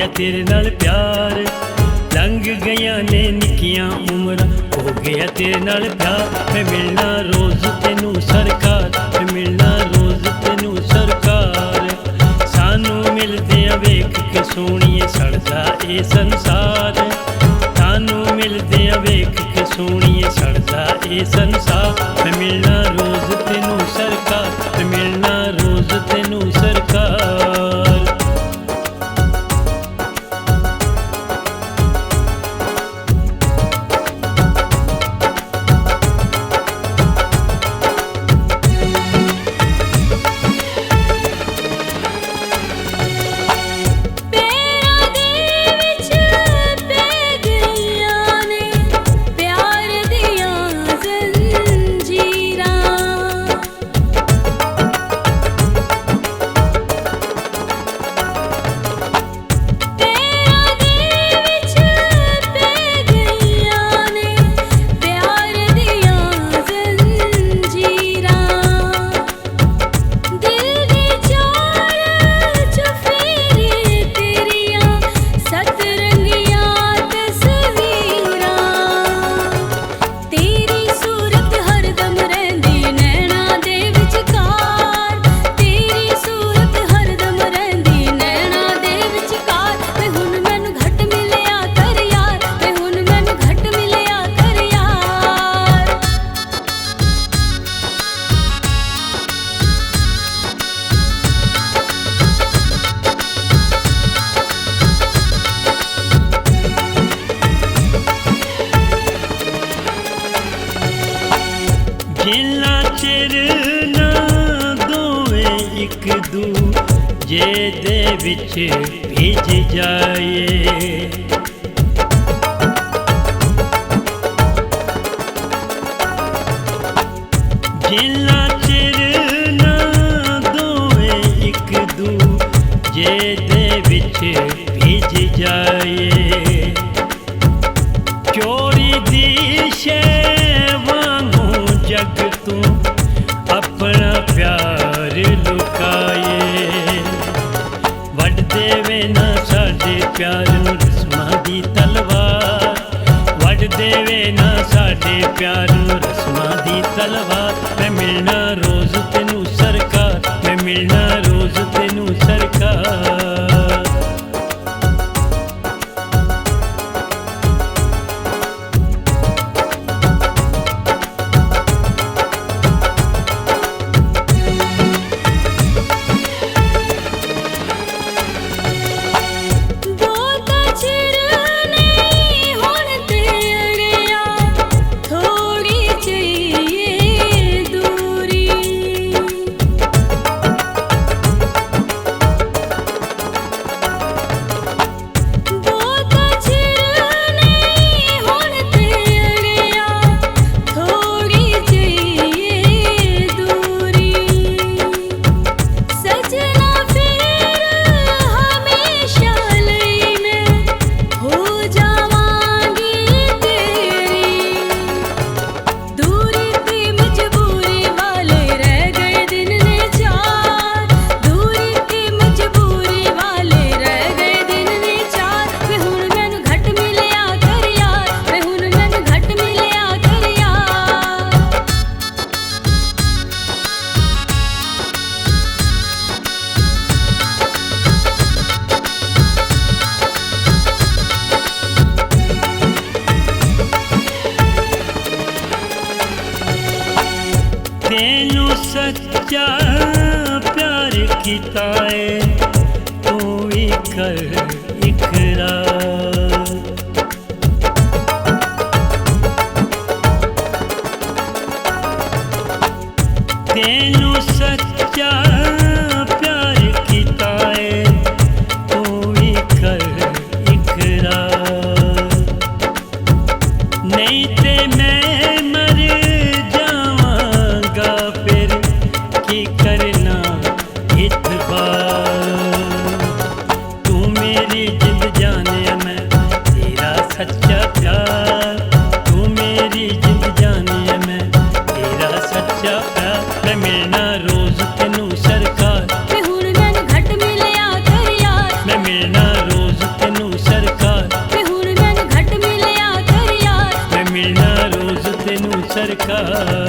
गया तेरे नाल प्यार, लंघ गया ने निक्कियां उमरां, हो गया तेरे नाल प्यार। मैं मिलना रोज तेनू सरकार, मैं मिलना रोज तेनू सरकार। सानू मिलदियां वेख के सोहणीए सड़दा ए संसार, सानू मिलदियां वेख के सोहणीए सड़दा ए संसार। मैं मिलना रोज तेनू सरकार, मैं मिलना रोज तेनू सरकार। जिन्ना चिर ना दोवें इक दूजे दे विच भिज जाए, जिन्ना चिर ना दोवें इक दूजे दे विच भिज जाए। चोरी दी जग तू अपना प्यार लुकाए, वड देवे ना साडे प्यार नू रस्मां दी तलवार, वड देवे ना साडे प्यार नू रस्मां दी तलवार। मैं मिलना रोज तेनू सरकार, मैं मिलना रोज तेनू सरकार। तेनू सच्चा प्यार कीता है तू भी कर इकरार, तेनू सच्चा प्यार कीता है तू भी कर इकरार। नहीं ते मैं मर जावांगा फिर की करना इतबार। तू मेरी जिंद जाने मैं तेरा सच्चा प्यार, तू मेरी जिंद जाने मैं तेरा सच्चा प्यार। मैं मिलना रोज तेनू सरकार। सरकार।